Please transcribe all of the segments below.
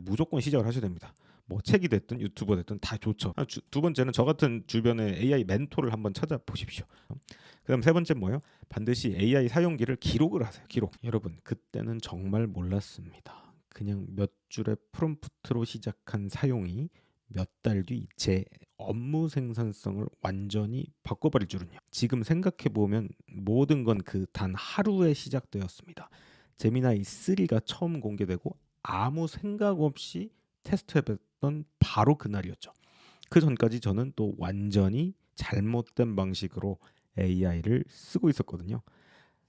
무조건 시작을 하셔야 됩니다. 뭐 책이 됐든 유튜버 됐든 다 좋죠. 두 번째는 저 같은 주변에 AI 멘토를 한번 찾아보십시오. 그다음 세 번째 뭐예요? 반드시 AI 사용기를 기록을 하세요. 기록. 여러분 그때는 정말 몰랐습니다. 그냥 몇 줄의 프롬프트로 시작한 사용이 몇 달 뒤 제 업무 생산성을 완전히 바꿔버릴 줄은요. 지금 생각해 보면 모든 건 그 단 하루에 시작되었습니다. 제미나이 3가 처음 공개되고 아무 생각 없이 테스트해봤던 바로 그날이었죠. 그 전까지 저는 또 완전히 잘못된 방식으로 AI를 쓰고 있었거든요.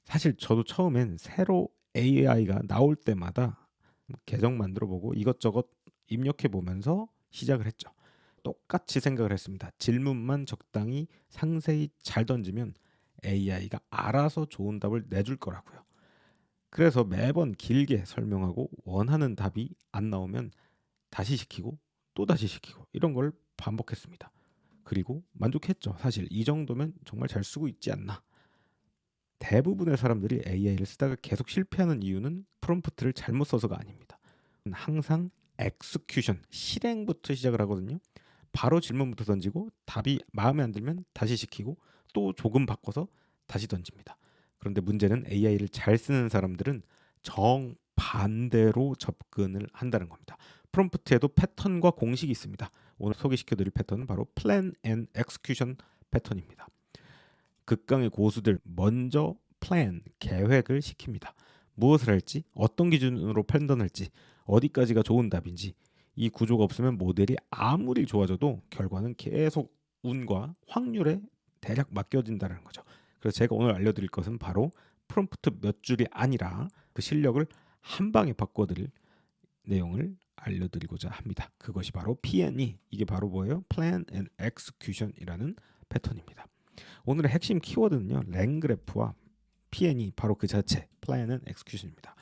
사실 저도 처음엔 새로 AI가 나올 때마다 계정 만들어보고 이것저것 입력해보면서 시작을 했죠. 똑같이 생각을 했습니다. 질문만 적당히 상세히 잘 던지면 AI가 알아서 좋은 답을 내줄 거라고요. 그래서 매번 길게 설명하고 원하는 답이 안 나오면 다시 시키고 또 다시 시키고 이런 걸 반복했습니다. 그리고 만족했죠. 사실 이 정도면 정말 잘 쓰고 있지 않나. 대부분의 사람들이 AI를 쓰다가 계속 실패하는 이유는 프롬프트를 잘못 써서가 아닙니다. 항상 엑스큐션, 실행부터 시작을 하거든요. 바로 질문부터 던지고 답이 마음에 안 들면 다시 시키고 또 조금 바꿔서 다시 던집니다. 그런데 문제는 AI를 잘 쓰는 사람들은 정반대로 접근을 한다는 겁니다. 프롬프트에도 패턴과 공식이 있습니다. 오늘 소개시켜드릴 패턴은 바로 Plan and Execution 패턴입니다. 극강의 고수들 먼저 플랜, 계획을 시킵니다. 무엇을 할지, 어떤 기준으로 판단할지, 어디까지가 좋은 답인지 이 구조가 없으면 모델이 아무리 좋아져도 결과는 계속 운과 확률에 대략 맡겨진다는 거죠. 그래서 제가 오늘 알려드릴 것은 바로 프롬프트 몇 줄이 아니라 그 실력을 한 방에 바꿔드릴 내용을 알려드리고자 합니다. 그것이 바로 P&E, 이게 바로 뭐예요? Plan and Execution이라는 패턴입니다. 오늘의 핵심 키워드는요. 랭그래프와 P&E 바로 그 자체 Plan and Execution입니다.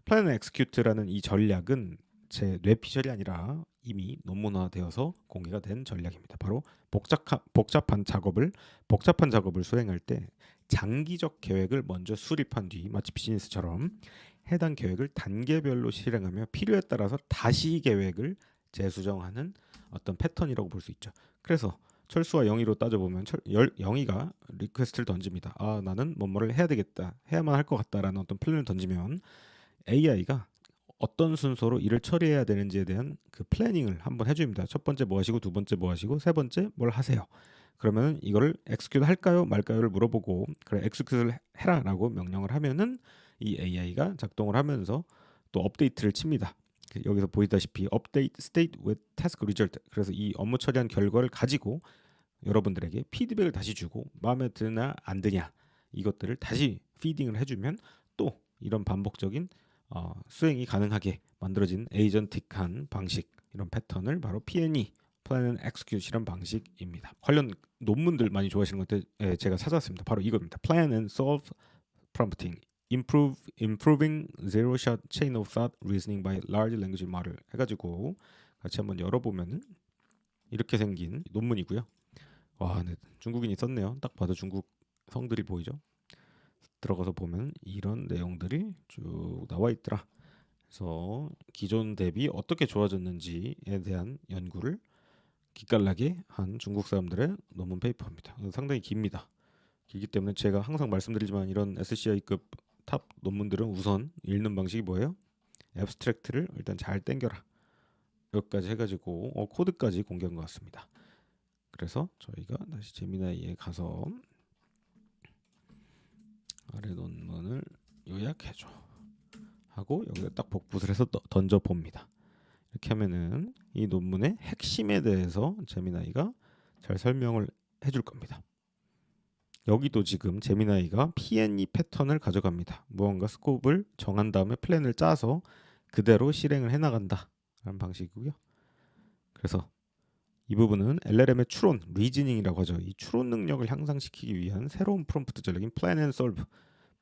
Plan and Execute라는 이 전략은 제 뇌피셜이 아니라 이미 논문화되어서 공개가 된 전략입니다. 바로 복잡한 작업을 수행할 때 장기적 계획을 먼저 수립한 뒤 마치 비즈니스처럼 해당 계획을 단계별로 실행하며 필요에 따라서 다시 계획을 재수정하는 어떤 패턴이라고 볼 수 있죠. 그래서 철수와 영희로 따져보면 영희가 리퀘스트를 던집니다. 아, 나는 뭐뭐를 해야 되겠다, 해야만 할 것 같다라는 어떤 플랜을 던지면 AI가 어떤 순서로 일을 처리해야 되는지에 대한 그 플래닝을 한번 해줍니다. 첫 번째 뭐 하시고, 두 번째 뭐 하시고, 세 번째 뭘 하세요. 그러면 이거를 엑스큐트 할까요 말까요를 물어보고 그래 엑스큐트를 해라라고 명령을 하면은 이 AI가 작동을 하면서 또 업데이트를 칩니다. 여기서 보이다시피 update state with task result. 그래서 이 업무 처리한 결과를 가지고 여러분들에게 피드백을 다시 주고 마음에 드나 안 드냐 이것들을 다시 피딩을 해주면 또 이런 반복적인 수행이 가능하게 만들어진 에이전틱한 방식, 이런 패턴을 바로 P&E, Plan and Execute이란 방식입니다. 관련 논문들 많이 좋아하시는 것 같아요. 제가 찾아왔습니다. 바로 이겁니다. Plan and Solve Prompting, Improving Zero Shot Chain of Thought Reasoning by Large Language Model 해가지고 같이 한번 열어보면 이렇게 생긴 논문이고요. 와, 네, 중국인이 썼네요. 딱 봐도 중국 성들이 보이죠? 들어가서 보면 이런 내용들이 쭉 나와 있더라. 그래서 기존 대비 어떻게 좋아졌는지에 대한 연구를 기깔나게 한 중국 사람들의 논문 페이퍼입니다. 상당히 깁니다. 길기 때문에 제가 항상 말씀드리지만 이런 SCI급 탑 논문들은 우선 읽는 방식이 뭐예요? 앱스트랙트를 일단 잘 땡겨라. 여기까지 해가지고 코드까지 공개한 것 같습니다. 그래서 저희가 다시 제미나이에 가서 아래 논문을 요약해줘 하고 여기다 딱 복붙을 해서 던져 봅니다. 이렇게 하면은 이 논문의 핵심에 대해서 제미나이가 잘 설명을 해줄 겁니다. 여기도 지금 제미나이가 P&E 패턴을 가져갑니다. 무언가 스코프를 정한 다음에 플랜을 짜서 그대로 실행을 해나간다 라는 방식이고요. 그래서 이 부분은 LLM의 추론, 리즈닝이라고 하죠. 이 추론 능력을 향상시키기 위한 새로운 프롬프트 전략인 Plan and Solve,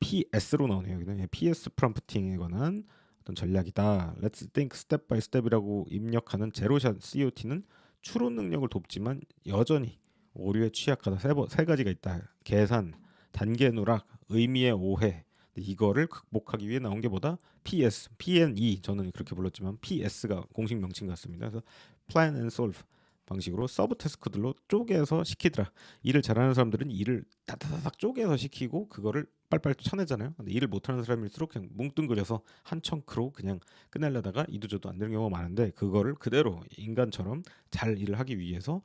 PS로 나오네요. 여기는 PS 프롬프팅에 관한 어떤 전략이다. Let's think step by step이라고 입력하는 제로샷 COT는 추론 능력을 돕지만 여전히 오류에 취약하다. 세 가지가 있다. 계산, 단계 누락, 의미의 오해, 이거를 극복하기 위해 나온 게 뭐다? PS, P&E 저는 그렇게 불렀지만 PS가 공식 명칭 같습니다. 그래서 Plan and Solve 방식으로 서브 태스크들로 쪼개서 시키더라. 일을 잘하는 사람들은 일을 다다다닥 쪼개서 시키고 그거를 빨빨 쳐내잖아요. 근데 일을 못하는 사람일수록 그냥 뭉뚱그려서 한 청크로 그냥 끝내려다가 이도저도 안 되는 경우가 많은데 그거를 그대로 인간처럼 잘 일을 하기 위해서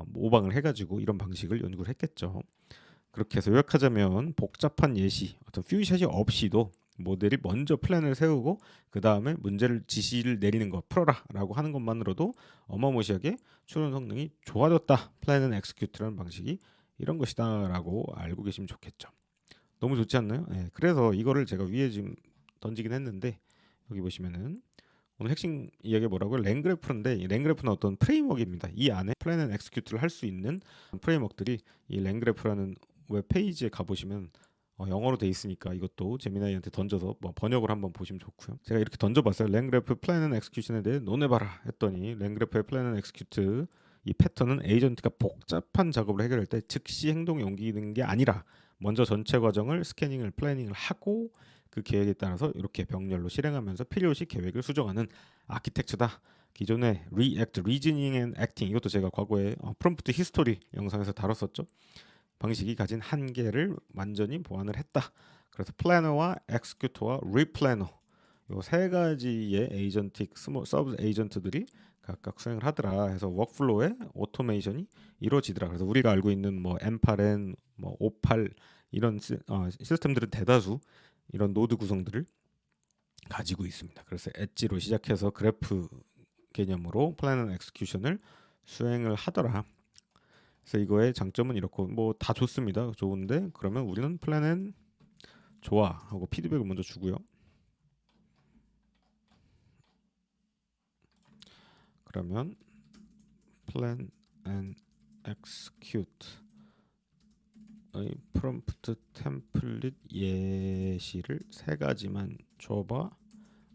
모방을 해가지고 이런 방식을 연구를 했겠죠. 그렇게 해서 요약하자면 복잡한 예시, 어떤 퓨샷이 없이도 모델이 먼저 플랜을 세우고 그 다음에 문제를 지시를 내리는 것 풀어라라고 하는 것만으로도 어마무시하게 추론 성능이 좋아졌다. 플랜 앤 엑스큐트라는 방식이 이런 것이다라고 알고 계시면 좋겠죠. 너무 좋지 않나요? 네, 그래서 이거를 제가 위에 지금 던지긴 했는데 여기 보시면은 오늘 핵심 이야기가 뭐라고요? 랭그래프인데 이 랭그래프는 어떤 프레임워크입니다. 이 안에 플랜 앤 엑스큐트를 할 수 있는 프레임워크들이 이 랭그래프라는 웹페이지에 가보시면 영어로 돼 있으니까 이것도 제미나이한테 던져서 뭐 번역을 한번 보시면 좋고요. 제가 이렇게 던져봤어요. 랭그래프 플랜 앤 엑스큐션에 대해 논해봐라 했더니 랭그래프의 플랜 앤 엑스큐트 이 패턴은 에이전트가 복잡한 작업을 해결할 때 즉시 행동에 옮기는 게 아니라 먼저 전체 과정을 스캐닝을 플래닝을 하고 그 계획에 따라서 이렇게 병렬로 실행하면서 필요시 계획을 수정하는 아키텍처다. 기존의 React, Reasoning and Acting 이것도 제가 과거에 프롬프트 히스토리 영상에서 다뤘었죠. 방식이 가진 한계를 완전히 보완을 했다. 그래서 플래너와 엑스큐터와 리플래너 요 세 가지의 에이전틱 서브 에이전트들이 각각 수행을 하더라 해서 워크플로우의 오토메이션이 이루어지더라. 그래서 우리가 알고 있는 뭐 M8N, 뭐 O8 이런 시스템들은 대다수 이런 노드 구성들을 가지고 있습니다. 그래서 엣지로 시작해서 그래프 개념으로 플랜 앤 엑스큐션을 수행을 하더라. 그래서 이거의 장점은 이렇고 뭐 다 좋습니다. 좋은데 그러면 우리는 플랜은 좋아 하고 피드백을 먼저 주고요. 그러면 plan and execute의 프롬프트 템플릿 예시를 세 가지만 줘봐.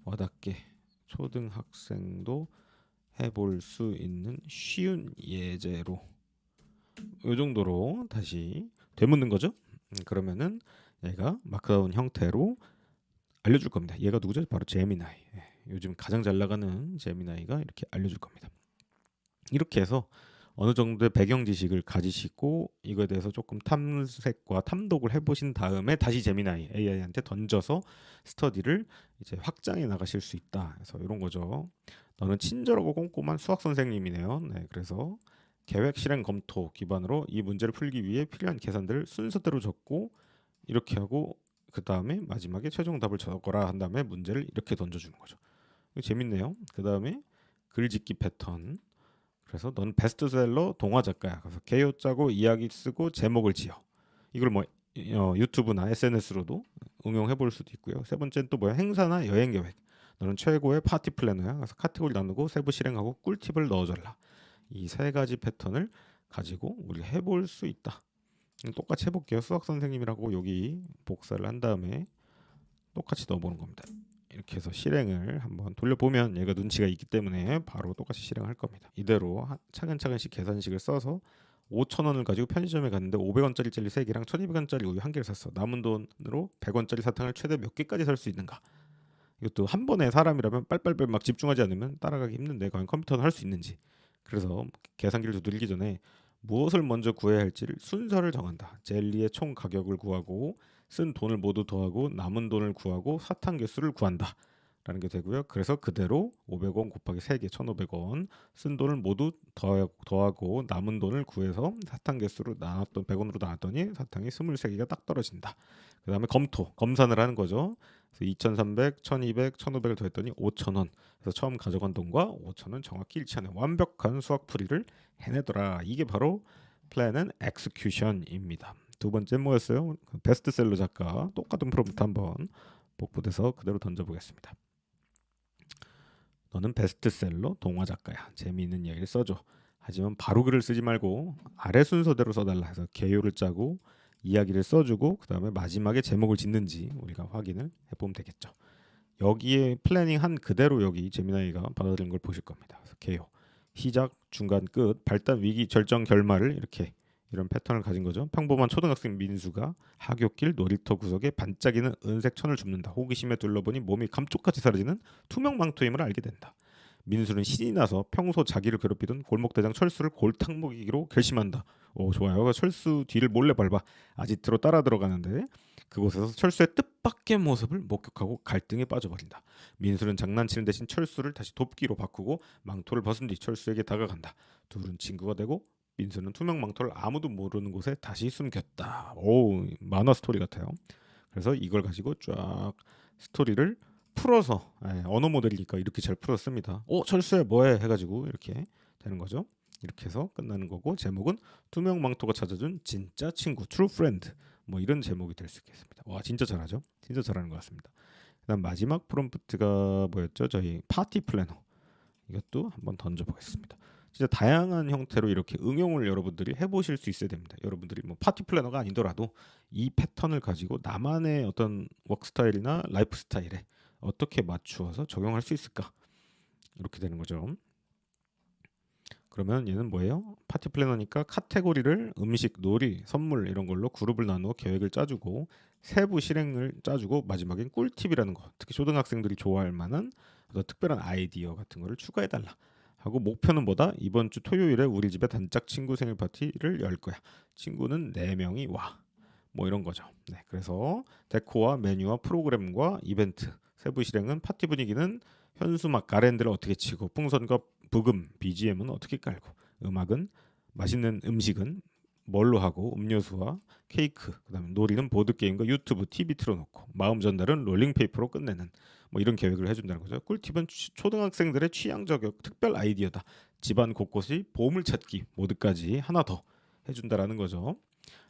와닿게 초등학생도 해볼 수 있는 쉬운 예제로 이 정도로 다시 되묻는 거죠. 그러면은 얘가 마크다운 형태로 알려줄 겁니다. 얘가 누구죠? 바로 제미나이. 요즘 가장 잘 나가는 제미나이가 이렇게 알려줄 겁니다. 이렇게 해서 어느 정도의 배경 지식을 가지시고 이거에 대해서 조금 탐색과 탐독을 해보신 다음에 다시 제미나이 AI한테 던져서 스터디를 이제 확장해 나가실 수 있다. 그래서 이런 거죠. 너는 친절하고 꼼꼼한 수학 선생님이네요. 네, 그래서 계획 실행 검토 기반으로 이 문제를 풀기 위해 필요한 계산들을 순서대로 적고 이렇게 하고 그 다음에 마지막에 최종 답을 적어라 한 다음에 문제를 이렇게 던져주는 거죠. 이거 재밌네요. 그 다음에 글짓기 패턴. 그래서 넌 베스트셀러 동화 작가야. 그래서 개요 짜고 이야기 쓰고 제목을 지어. 이걸 뭐 유튜브나 SNS로도 응용해 볼 수도 있고요. 세 번째는 또 뭐야? 행사나 여행 계획. 너는 최고의 파티 플래너야. 그래서 카테고리 나누고 세부 실행하고 꿀팁을 넣어줘라. 이 세 가지 패턴을 가지고 우리가 해볼 수 있다. 똑같이 해볼게요. 수학 선생님이라고 여기 복사를 한 다음에 똑같이 넣어보는 겁니다. 이렇게 해서 실행을 한번 돌려보면 얘가 눈치가 있기 때문에 바로 똑같이 실행할 겁니다. 이대로 차근차근씩 계산식을 써서 5,000원을 가지고 편의점에 갔는데 500원짜리 젤리 3개랑 1,200원짜리 우유 1개를 샀어. 남은 돈으로 100원짜리 사탕을 최대 몇 개까지 살 수 있는가? 이것도 한 번에 사람이라면 빨빨빨 막 집중하지 않으면 따라가기 힘든데 과연 컴퓨터는 할 수 있는지. 그래서 계산기를 두들기 전에 무엇을 먼저 구해야 할지를 순서를 정한다. 젤리의 총 가격을 구하고 쓴 돈을 모두 더하고 남은 돈을 구하고 사탕 개수를 구한다. 라는 게 되고요. 그래서 그대로 500원 곱하기 3개 1,500원 쓴 돈을 모두 더하고 남은 돈을 구해서 사탕 개수로 나눴던 100원으로 나눴더니 사탕이 23개가 딱 떨어진다. 그 다음에 검산을 하는 거죠. 그래서 2,300, 1,200, 1,500을 더했더니 5,000원. 그래서 처음 가져간 돈과 5,000원 정확히 일치하는 완벽한 수학풀이를 해내더라. 이게 바로 플랜 앤 엑스큐션입니다. 두 번째 뭐였어요? 베스트셀러 작가 똑같은 프롬프트 한번 복붙해서 그대로 던져보겠습니다. 너는 베스트셀러 동화 작가야. 재미있는 이야기를 써줘. 하지만 바로 글을 쓰지 말고 아래 순서대로 써달라 해서 개요를 짜고 이야기를 써주고 그 다음에 마지막에 제목을 짓는지 우리가 확인을 해보면 되겠죠. 여기에 플래닝 한 그대로 여기 제미나이가 받아들인 걸 보실 겁니다. 그래서 개요, 시작, 중간, 끝, 발단, 위기, 절정, 결말을 이렇게 이런 패턴을 가진 거죠. 평범한 초등학생 민수가 하굣길 놀이터 구석에 반짝이는 은색 천을 줍는다. 호기심에 둘러보니 몸이 감쪽같이 사라지는 투명 망토임을 알게 된다. 민수는 신이 나서 평소 자기를 괴롭히던 골목대장 철수를 골탕 먹이기로 결심한다. 오, 좋아요. 철수 뒤를 몰래 밟아 아지트로 따라 들어가는데 그곳에서 철수의 뜻밖의 모습을 목격하고 갈등에 빠져버린다. 민수는 장난치는 대신 철수를 다시 돕기로 바꾸고 망토를 벗은 뒤 철수에게 다가간다. 둘은 친구가 되고 민수는 투명 망토를 아무도 모르는 곳에 다시 숨겼다. 오, 만화 스토리 같아요. 그래서 이걸 가지고 쫙 스토리를 풀어서 언어 모델이니까 이렇게 잘 풀었습니다. 철수야 뭐해 해가지고 이렇게 되는 거죠. 이렇게 해서 끝나는 거고 제목은 투명 망토가 찾아준 진짜 친구 True Friend 뭐 이런 제목이 될 수 있겠습니다. 와 진짜 잘하죠. 진짜 잘하는 것 같습니다. 그다음 마지막 프롬프트가 뭐였죠? 저희 파티 플래너 이것도 한번 던져보겠습니다. 진짜 다양한 형태로 이렇게 응용을 여러분들이 해보실 수 있어야 됩니다. 여러분들이 뭐 파티 플래너가 아니더라도 이 패턴을 가지고 나만의 어떤 워크 스타일이나 라이프 스타일에 어떻게 맞추어서 적용할 수 있을까? 이렇게 되는 거죠. 그러면 얘는 뭐예요? 파티 플래너니까 카테고리를 음식, 놀이, 선물 이런 걸로 그룹을 나누어 계획을 짜주고 세부 실행을 짜주고 마지막엔 꿀팁이라는 거. 특히 초등학생들이 좋아할 만한 어떤 특별한 아이디어 같은 거를 추가해달라. 하고 목표는 뭐다? 이번 주 토요일에 우리 집에 단짝 친구 생일 파티를 열 거야. 친구는 4명이 와. 뭐 이런 거죠. 네, 그래서 데코와 메뉴와 프로그램과 이벤트, 세부 실행은 파티 분위기는 현수막, 가랜드를 어떻게 치고 풍선과 부금, BGM은 어떻게 깔고 음악은 맛있는 음식은 뭘로 하고 음료수와 케이크, 그다음에 놀이는 보드 게임과 유튜브, TV 틀어놓고 마음 전달은 롤링페이퍼로 끝내는 뭐 이런 계획을 해준다는 거죠. 꿀팁은 초등학생들의 취향 저격 특별 아이디어다. 집안 곳곳이 보물찾기 모드까지 하나 더 해준다라는 거죠.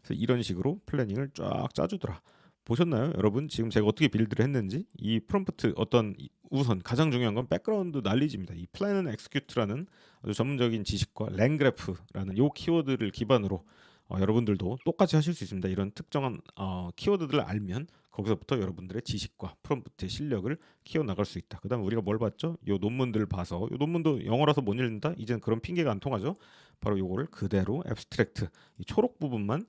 그래서 이런 식으로 플래닝을 쫙 짜주더라. 보셨나요, 여러분? 지금 제가 어떻게 빌드를 했는지 이 프롬프트 우선 가장 중요한 건 백그라운드 날리지입니다. 이 플랜 앤 엑스큐트라는 아주 전문적인 지식과 랭그래프라는 요 키워드를 기반으로 여러분들도 똑같이 하실 수 있습니다. 이런 특정한 키워드들을 알면 거기서부터 여러분들의 지식과 프롬프트의 실력을 키워 나갈 수 있다. 그다음 우리가 뭘 봤죠? 요 논문들을 봐서 요 논문도 영어라서 못 읽는다. 이제는 그런 핑계가 안 통하죠. 바로 요거를 그대로 앱스트랙트 이 초록 부분만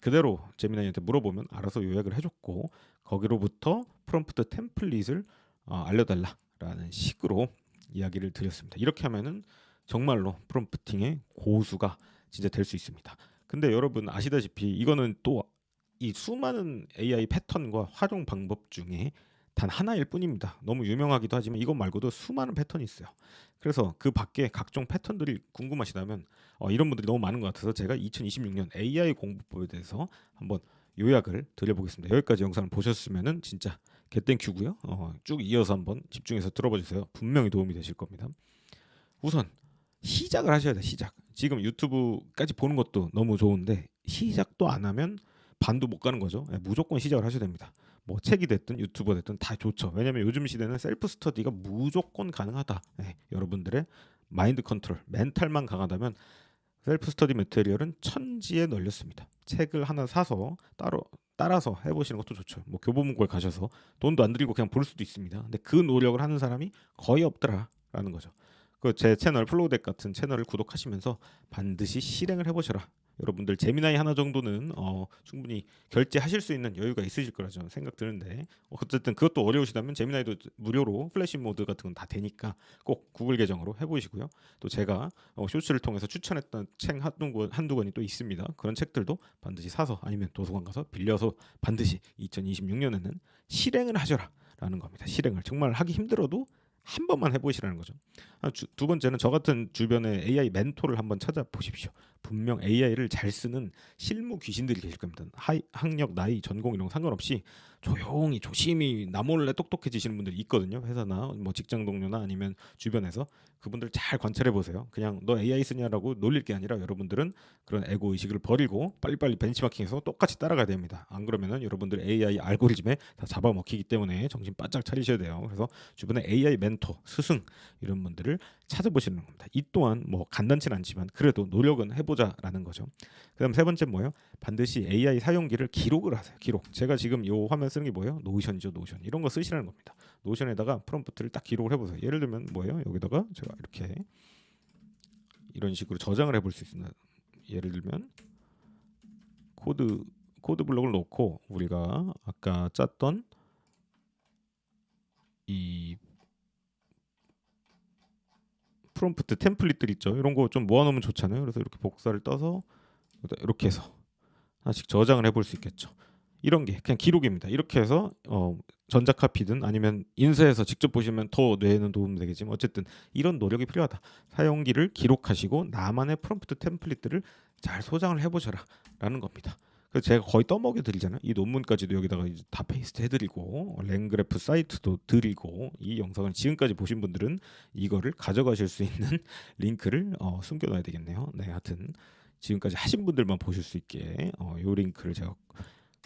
그대로 제미나이한테 물어보면 알아서 요약을 해줬고 거기로부터 프롬프트 템플릿을 알려달라라는 식으로 이야기를 드렸습니다. 이렇게 하면은 정말로 프롬프팅의 고수가 진짜 될 수 있습니다. 근데 여러분 아시다시피 이거는 또 이 수많은 AI 패턴과 활용 방법 중에 단 하나일 뿐입니다. 너무 유명하기도 하지만 이것 말고도 수많은 패턴이 있어요. 그래서 그 밖에 각종 패턴들이 궁금하시다면 이런 분들이 너무 많은 것 같아서 제가 2026년 AI 공부법에 대해서 한번 요약을 드려보겠습니다. 여기까지 영상을 보셨으면은 진짜 겟땡큐고요. 쭉 이어서 한번 집중해서 들어봐 주세요. 분명히 도움이 되실 겁니다. 우선 시작을 하셔야 돼. 시작. 지금 유튜브까지 보는 것도 너무 좋은데 시작도 안 하면 반도 못 가는 거죠. 무조건 시작을 하셔야 됩니다. 뭐 책이 됐든 유튜버 됐든 다 좋죠. 왜냐하면 요즘 시대는 셀프 스터디가 무조건 가능하다. 여러분들의 마인드 컨트롤, 멘탈만 강하다면 셀프 스터디 매테리얼은 천지에 널렸습니다. 책을 하나 사서 따라서 해보시는 것도 좋죠. 뭐 교보문고에 가셔서 돈도 안 들이고 그냥 볼 수도 있습니다. 근데 그 노력을 하는 사람이 거의 없더라라는 거죠. 그 제 채널 플로우덱 같은 채널을 구독하시면서 반드시 실행을 해보셔라. 여러분들 제미나이 하나 정도는 충분히 결제하실 수 있는 여유가 있으실 거라 저는 생각 드는데 어쨌든 그것도 어려우시다면 제미나이도 무료로 플래시 모드 같은 건 다 되니까 꼭 구글 계정으로 해보시고요. 또 제가 쇼츠를 통해서 추천했던 책 한두 권이 또 있습니다. 그런 책들도 반드시 사서 아니면 도서관 가서 빌려서 반드시 2026년에는 실행을 하셔라라는 겁니다. 실행을 정말 하기 힘들어도 한 번만 해보시라는 거죠. 두 번째는 저 같은 주변에 AI 멘토를 한번 찾아보십시오. 분명 AI를 잘 쓰는 실무 귀신들이 계실 겁니다. 학력, 나이, 전공 이런 거 상관없이 조용히 조심히 나 몰래 똑똑해지시는 분들이 있거든요. 회사나 뭐 직장 동료나 아니면 주변에서 그분들 잘 관찰해 보세요. 그냥 너 AI 쓰냐라고 놀릴 게 아니라 여러분들은 그런 에고 의식을 버리고 빨리빨리 벤치마킹해서 똑같이 따라가야 됩니다. 안 그러면은 여러분들 AI 알고리즘에 다 잡아먹히기 때문에 정신 바짝 차리셔야 돼요. 그래서 주변에 AI 멘토, 스승 이런 분들을 찾아보시는 겁니다. 이 또한 뭐 간단치는 않지만 그래도 노력은 해보자라는 거죠. 그다음 세 번째 뭐예요? 반드시 AI 사용기를 기록을 하세요. 기록. 제가 지금 요 화면 쓰는 게 뭐예요? 노션이죠, 노션. 이런 거 쓰시라는 겁니다. 노션에다가 프롬프트를 딱 기록을 해보세요. 예를 들면 뭐예요? 여기다가 제가 이렇게 이런 식으로 저장을 해볼 수 있습니다. 예를 들면 코드 블록을 놓고 우리가 아까 짰던 이 프롬프트 템플릿들 있죠. 이런 거 좀 모아놓으면 좋잖아요. 그래서 이렇게 복사를 떠서 이렇게 해서 하나씩 저장을 해볼 수 있겠죠. 이런 게 그냥 기록입니다. 이렇게 해서 전자카피든 아니면 인쇄해서 직접 보시면 더 뇌에는 도움 되겠지만 어쨌든 이런 노력이 필요하다. 사용기를 기록하시고 나만의 프롬프트 템플릿들을 잘 소장을 해보셔라 라는 겁니다. 그래서 제가 거의 떠먹여 드리잖아요. 이 논문까지도 여기다가 이제 다 페이스트 해드리고 랭그래프 사이트도 드리고 이 영상을 지금까지 보신 분들은 이거를 가져가실 수 있는 링크를 숨겨놔야 되겠네요. 네, 하여튼 지금까지 하신 분들만 보실 수 있게 요 링크를 제가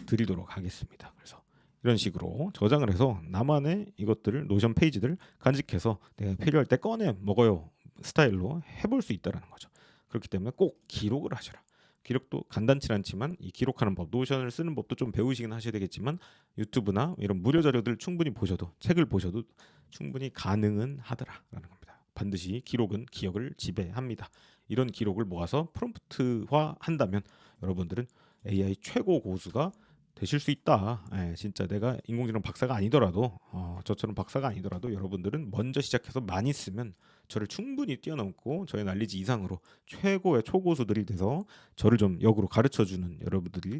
드리도록 하겠습니다. 그래서 이런 식으로 저장을 해서 나만의 이것들을 노션 페이지들 간직해서 내가 필요할 때 꺼내 먹어요 스타일로 해볼 수 있다라는 거죠. 그렇기 때문에 꼭 기록을 하셔라. 기록도 간단치 않지만 이 기록하는 법, 노션을 쓰는 법도 좀 배우시긴 하셔야 되겠지만 유튜브나 이런 무료 자료들 충분히 보셔도 책을 보셔도 충분히 가능은 하더라라는 겁니다. 반드시 기록은 기억을 지배합니다. 이런 기록을 모아서 프롬프트화 한다면 여러분들은 AI 최고 고수가 되실 수 있다. 예, 진짜 내가 인공지능 박사가 아니더라도 저처럼 박사가 아니더라도 여러분들은 먼저 시작해서 많이 쓰면 저를 충분히 뛰어넘고 저의 난리지 이상으로 최고의 초고수들이 돼서 저를 좀 역으로 가르쳐주는 여러분들이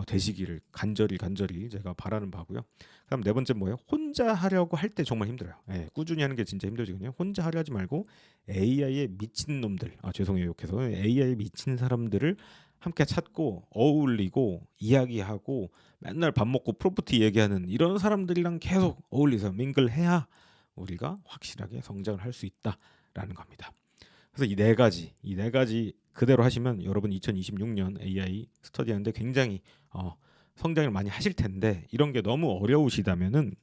되시기를 간절히 제가 바라는 바고요. 그다음 네 번째 뭐예요? 혼자 하려고 할 때 정말 힘들어요. 예, 꾸준히 하는 게 진짜 힘들거든요. 혼자 하려 하지 말고 AI에 미친 놈들, 죄송해요 욕해서 AI에 미친 사람들을 함께 찾고 어울리고 이야기하고 맨날 밥 먹고 프로퍼티 얘기하는 이런 사람들이랑 계속 어울리서 밍글해야 우리가 확실하게 성장을 할 수 있다라는 겁니다. 그래서 이 네 가지 그대로 하시면 여러분 2026년 AI 스터디하는데 굉장히 성장을 많이 하실 텐데 이런 게 너무 어려우시다면은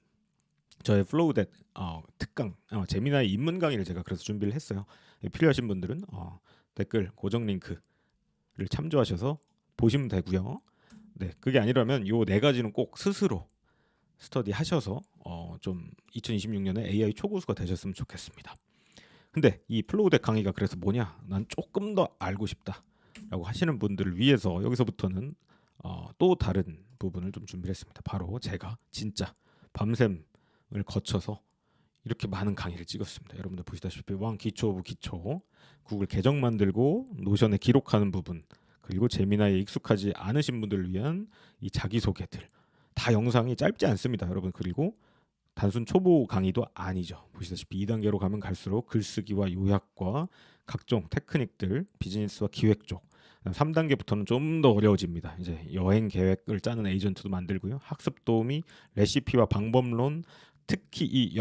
저의 플로우댓 특강 제미나이 입문 강의를 제가 그래서 준비를 했어요. 필요하신 분들은 댓글 고정 링크를 참조하셔서 보시면 되고요. 네, 그게 아니라면 요 네 가지는 꼭 스스로 스터디 하셔서 좀 2026년에 AI 초고수가 되셨으면 좋겠습니다. 근데 이 플로우덱 강의가 그래서 뭐냐? 난 조금 더 알고 싶다라고 하시는 분들을 위해서 여기서부터는 또 다른 부분을 좀 준비를 했습니다. 바로 제가 진짜 밤샘을 거쳐서 이렇게 많은 강의를 찍었습니다. 여러분들 보시다시피 왕 기초 오브 기초, 구글 계정 만들고 노션에 기록하는 부분, 그리고 제미나이에 익숙하지 않으신 분들을 위한 이 자기소개들 다 영상이 짧지 않습니다, 여러분. 그리고 단순 초보 강의도 아니죠. 보시다시피 2단계로 가면 갈수록 글쓰기와 요약과 각종 테크닉들, 비즈니스와 기획 쪽 3단계부터는 좀 더 어려워집니다. 이제 여행 계획을 짜는 에이전트도 만들고요. 학습 도우미, 레시피와 방법론, 특히 이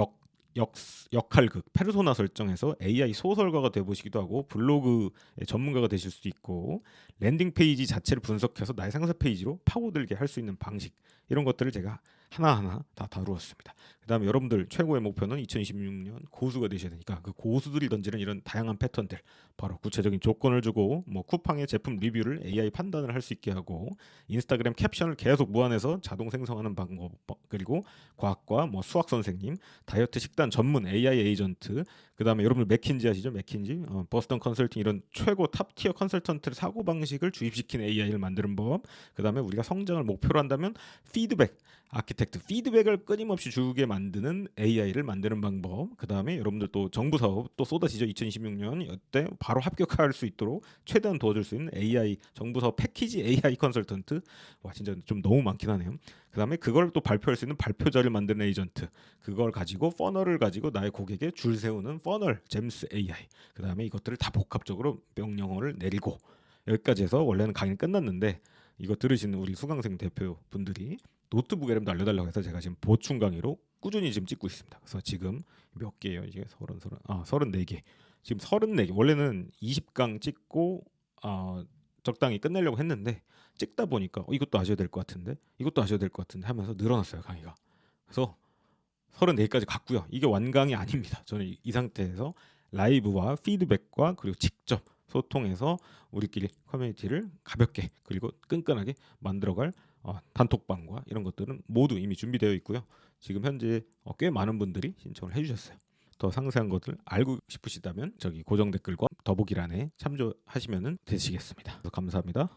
역할극, 페르소나 설정에서 AI 소설가가 되보시기도 하고 블로그의 전문가가 되실 수도 있고 랜딩 페이지 자체를 분석해서 나의 상세 페이지로 파고들게 할 수 있는 방식 이런 것들을 제가 하나하나 다 다루었습니다. 그다음에 여러분들 최고의 목표는 2026년 고수가 되셔야 되니까 그 고수들이 던지는 이런 다양한 패턴들 바로 구체적인 조건을 주고 뭐 쿠팡의 제품 리뷰를 AI 판단을 할 수 있게 하고 인스타그램 캡션을 계속 무한해서 자동 생성하는 방법 그리고 과학과 뭐 수학 선생님 다이어트 식단 전문 AI 에이전트 그다음에 여러분들 맥킨지 아시죠? 맥킨지 버스턴 컨설팅 이런 최고 탑티어 컨설턴트의 사고방식을 주입시킨 AI를 만드는 법 그다음에 우리가 성장을 목표로 한다면 피드백 아키텍트 피드백을 끊임없이 주게 만드는 AI를 만드는 방법 그다음에 여러분들 또 정부 사업 또 쏟아지죠. 2026년 이때 바로 합격할 수 있도록 최대한 도와줄 수 있는 AI 정부 사업 패키지 AI 컨설턴트 와 진짜 좀 너무 많긴 하네요. 그다음에 그걸 또 발표할 수 있는 발표자를 만드는 에이전트 그걸 가지고 퍼널을 가지고 나의 고객에 줄 세우는 퍼널 잼스 AI 그다음에 이것들을 다 복합적으로 명령어를 내리고 여기까지 해서 원래는 강의는 끝났는데 이거 들으시는 우리 수강생 대표분들이 노트북 이름 알려달라고 해서 제가 지금 보충 강의로 꾸준히 지금 찍고 있습니다. 그래서 지금 몇 개예요? 이게 34개. 지금 34개. 원래는 20강 찍고 적당히 끝내려고 했는데 찍다 보니까 이것도 아셔야 될 것 같은데 이것도 아셔야 될 것 같은데 하면서 늘어났어요 강의가. 그래서 34개까지 갔고요. 이게 완강이 아닙니다. 저는 이 상태에서 라이브와 피드백과 그리고 직접 소통해서 우리끼리 커뮤니티를 가볍게 그리고 끈끈하게 만들어갈 단톡방과 이런 것들은 모두 이미 준비되어 있고요. 지금 현재 꽤 많은 분들이 신청을 해주셨어요. 더 상세한 것들 알고 싶으시다면 저기 고정 댓글과 더보기란에 참조하시면 되시겠습니다. 감사합니다.